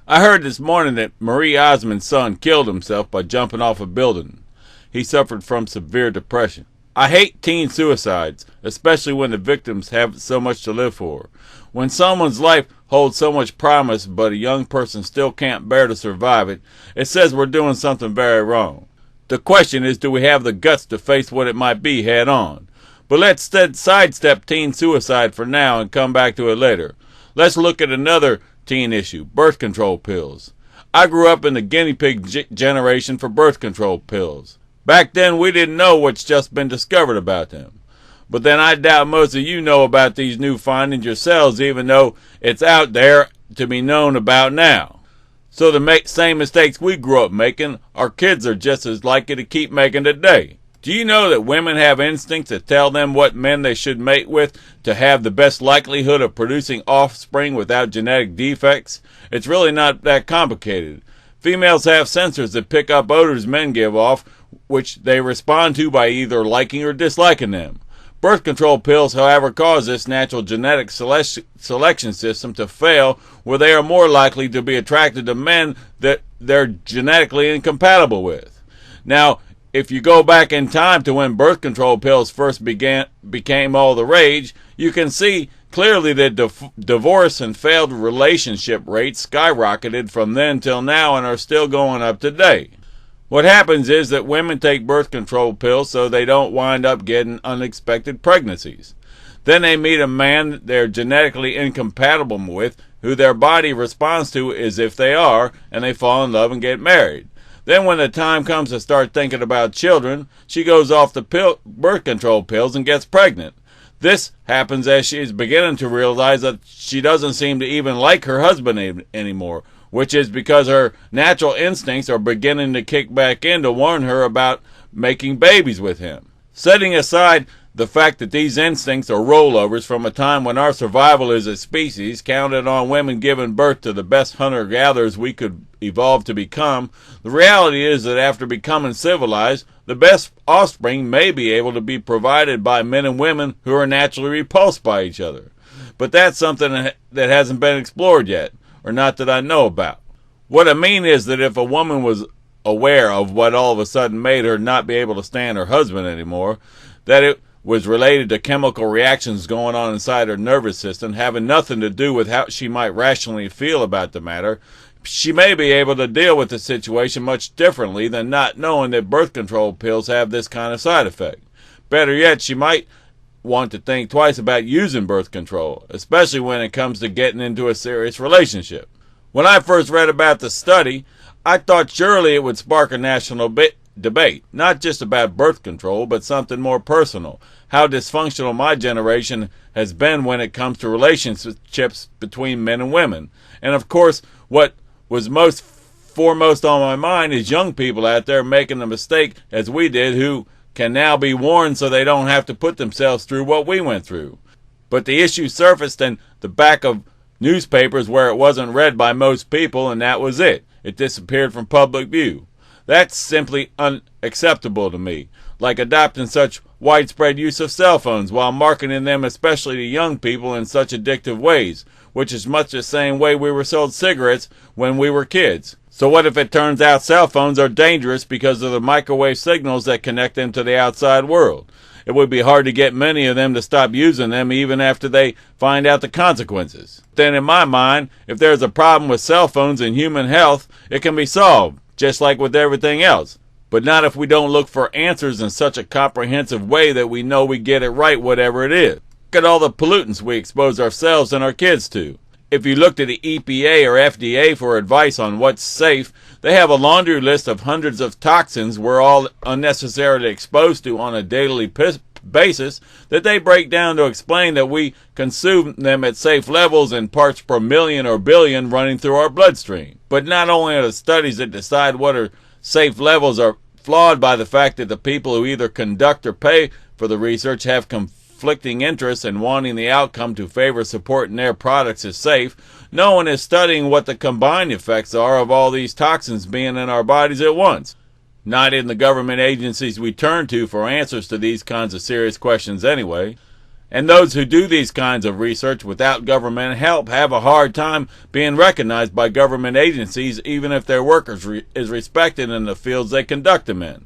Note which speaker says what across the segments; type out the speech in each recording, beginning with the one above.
Speaker 1: I heard this morning that Marie Osmond's son killed himself by jumping off a building. He suffered from severe depression. I hate teen suicides, especially when the victims have so much to live for. When someone's life holds so much promise but a young person still can't bear to survive it, it says we're doing something very wrong. The question is, do we have the guts to face what it might be head on? But let's sidestep teen suicide for now and come back to it later. Let's look at another teen issue, birth control pills. I grew up in the guinea pig generation for birth control pills. Back then we didn't know what's just been discovered about them. But then I doubt most of you know about these new findings yourselves, even though it's out there to be known about now. So the same mistakes we grew up making, our kids are just as likely to keep making today. Do you know that women have instincts that tell them what men they should mate with to have the best likelihood of producing offspring without genetic defects? It's really not that complicated. Females have sensors that pick up odors men give off, which they respond to by either liking or disliking them. Birth control pills, however, cause this natural genetic selection system to fail, where they are more likely to be attracted to men that they're genetically incompatible with. Now, if you go back in time to when birth control pills first became all the rage, you can see clearly that divorce and failed relationship rates skyrocketed from then till now and are still going up today. What happens is that women take birth control pills so they don't wind up getting unexpected pregnancies. Then they meet a man they're genetically incompatible with, who their body responds to as if they are, and they fall in love and get married. Then when the time comes to start thinking about children, she goes off the birth control pills and gets pregnant. This happens as she is beginning to realize that she doesn't seem to even like her husband anymore, which is because her natural instincts are beginning to kick back in to warn her about making babies with him. Setting aside the fact that these instincts are rollovers from a time when our survival as a species counted on women giving birth to the best hunter-gatherers we could evolve to become, the reality is that after becoming civilized, the best offspring may be able to be provided by men and women who are naturally repulsed by each other. But that's something that hasn't been explored yet, or not that I know about. What I mean is that if a woman was aware of what all of a sudden made her not be able to stand her husband anymore, that it was related to chemical reactions going on inside her nervous system, having nothing to do with how she might rationally feel about the matter, she may be able to deal with the situation much differently than not knowing that birth control pills have this kind of side effect. Better yet, she might want to think twice about using birth control, especially when it comes to getting into a serious relationship. When I first read about the study, I thought surely it would spark a national debate, not just about birth control, but something more personal. How dysfunctional my generation has been when it comes to relationships between men and women. And of course, what was foremost on my mind is young people out there making the mistake as we did, who can now be warned so they don't have to put themselves through what we went through. But the issue surfaced in the back of newspapers where it wasn't read by most people, and that was it. It disappeared from public view. That's simply unacceptable to me, like adopting such widespread use of cell phones while marketing them especially to young people in such addictive ways, which is much the same way we were sold cigarettes when we were kids. So what if it turns out cell phones are dangerous because of the microwave signals that connect them to the outside world? It would be hard to get many of them to stop using them even after they find out the consequences. Then in my mind, if there's a problem with cell phones and human health, it can be solved, just like with everything else. But not if we don't look for answers in such a comprehensive way that we know we get it right, whatever it is. Look at all the pollutants we expose ourselves and our kids to. If you look to the EPA or FDA for advice on what's safe, they have a laundry list of hundreds of toxins we're all unnecessarily exposed to on a daily basis that they break down to explain that we consume them at safe levels in parts per million or billion running through our bloodstream. But not only are the studies that decide what are safe levels are flawed by the fact that the people who either conduct or pay for the research have conflicting interests in wanting the outcome to favor supporting their products as safe, no one is studying what the combined effects are of all these toxins being in our bodies at once. Not in the government agencies we turn to for answers to these kinds of serious questions anyway. And those who do these kinds of research without government help have a hard time being recognized by government agencies, even if their work is respected in the fields they conduct them in.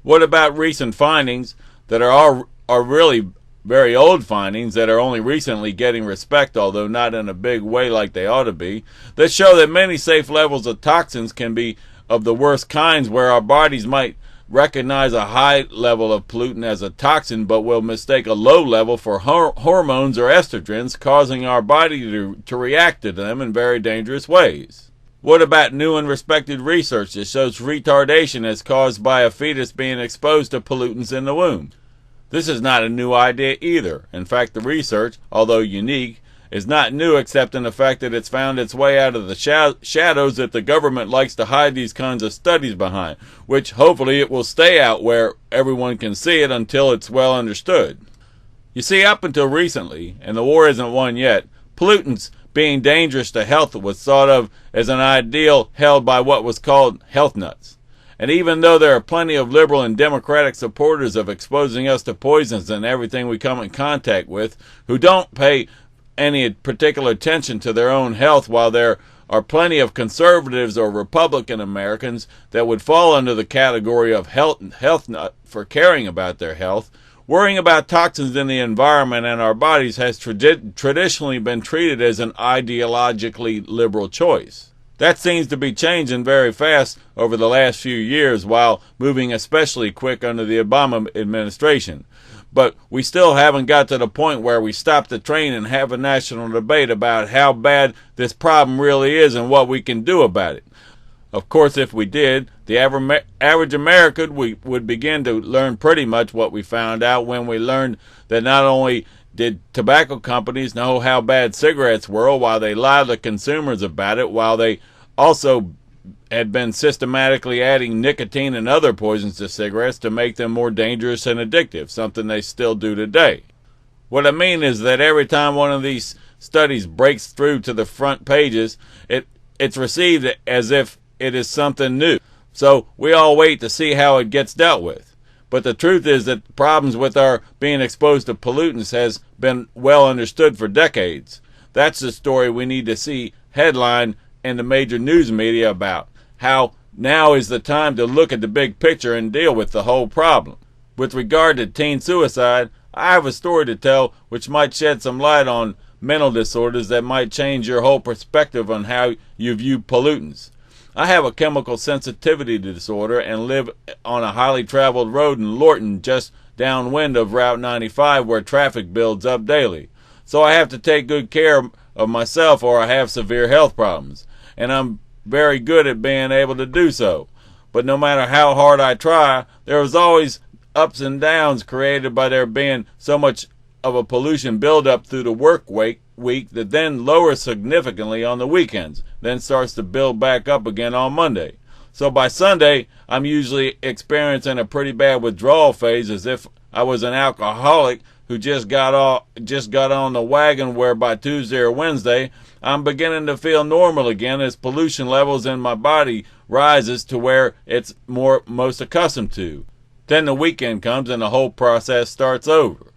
Speaker 1: What about recent findings that are really very old findings that are only recently getting respect, although not in a big way like they ought to be, that show that many safe levels of toxins can be of the worst kinds, where our bodies might recognize a high level of pollutant as a toxin but will mistake a low level for hormones or estrogens, causing our body to react to them in very dangerous ways. What about new and respected research that shows retardation is caused by a fetus being exposed to pollutants in the womb? This is not a new idea either. In fact, the research, although unique, is not new except in the fact that it's found its way out of the shadows that the government likes to hide these kinds of studies behind, which hopefully it will stay out where everyone can see it until it's well understood. You see, up until recently, and the war isn't won yet, pollutants being dangerous to health was thought of as an ideal held by what was called health nuts. And even though there are plenty of liberal and democratic supporters of exposing us to poisons and everything we come in contact with, who don't pay any particular attention to their own health, while there are plenty of conservatives or Republican Americans that would fall under the category of health nut for caring about their health, worrying about toxins in the environment and our bodies has traditionally been treated as an ideologically liberal choice. That seems to be changing very fast over the last few years, while moving especially quick under the Obama administration. But we still haven't got to the point where we stop the train and have a national debate about how bad this problem really is and what we can do about it. Of course, if we did, the average American would begin to learn pretty much what we found out when we learned that not only did tobacco companies know how bad cigarettes were while they lied to consumers about it, while they also had been systematically adding nicotine and other poisons to cigarettes to make them more dangerous and addictive, something they still do today. What I mean is that every time one of these studies breaks through to the front pages, it's received as if it is something new. So we all wait to see how it gets dealt with. But the truth is that problems with our being exposed to pollutants has been well understood for decades. That's the story we need to see headlined in the major news media about how now is the time to look at the big picture and deal with the whole problem. With regard to teen suicide, I have a story to tell which might shed some light on mental disorders that might change your whole perspective on how you view pollutants. I have a chemical sensitivity disorder and live on a highly traveled road in Lorton, just downwind of Route 95, where traffic builds up daily. So I have to take good care of myself or I have severe health problems. And I'm very good at being able to do so. But no matter how hard I try, there is always ups and downs created by there being so much of a pollution buildup through the work week that then lowers significantly on the weekends, then starts to build back up again on Monday. So by Sunday, I'm usually experiencing a pretty bad withdrawal phase, as if I was an alcoholic who just got on the wagon, where by Tuesday or Wednesday, I'm beginning to feel normal again as pollution levels in my body rises to where it's most accustomed to. Then the weekend comes and the whole process starts over.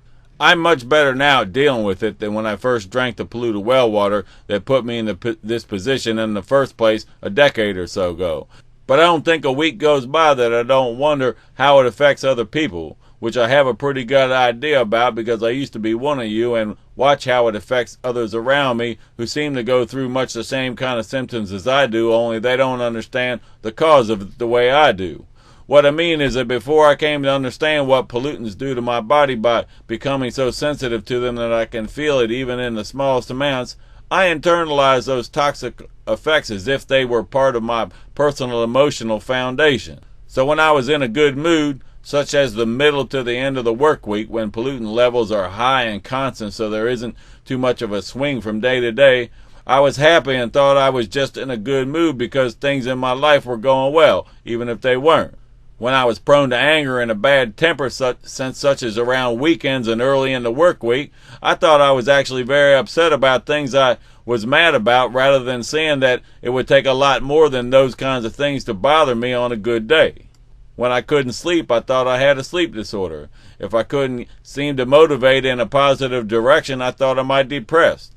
Speaker 1: I'm much better now at dealing with it than when I first drank the polluted well water that put me in this position in the first place a decade or so ago. But I don't think a week goes by that I don't wonder how it affects other people, which I have a pretty good idea about because I used to be one of you and watch how it affects others around me who seem to go through much the same kind of symptoms as I do, only they don't understand the cause of it the way I do. What I mean is that before I came to understand what pollutants do to my body by becoming so sensitive to them that I can feel it even in the smallest amounts, I internalized those toxic effects as if they were part of my personal emotional foundation. So when I was in a good mood, such as the middle to the end of the work week, when pollutant levels are high and constant so there isn't too much of a swing from day to day, I was happy and thought I was just in a good mood because things in my life were going well, even if they weren't. When I was prone to anger and a bad temper such as around weekends and early in the work week, I thought I was actually very upset about things I was mad about, rather than seeing that it would take a lot more than those kinds of things to bother me on a good day. When I couldn't sleep, I thought I had a sleep disorder. If I couldn't seem to motivate in a positive direction, I thought I might be depressed.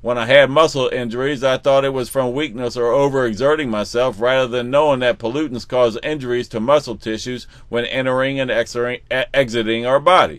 Speaker 1: When I had muscle injuries, I thought it was from weakness or overexerting myself, rather than knowing that pollutants cause injuries to muscle tissues when entering and exiting our body.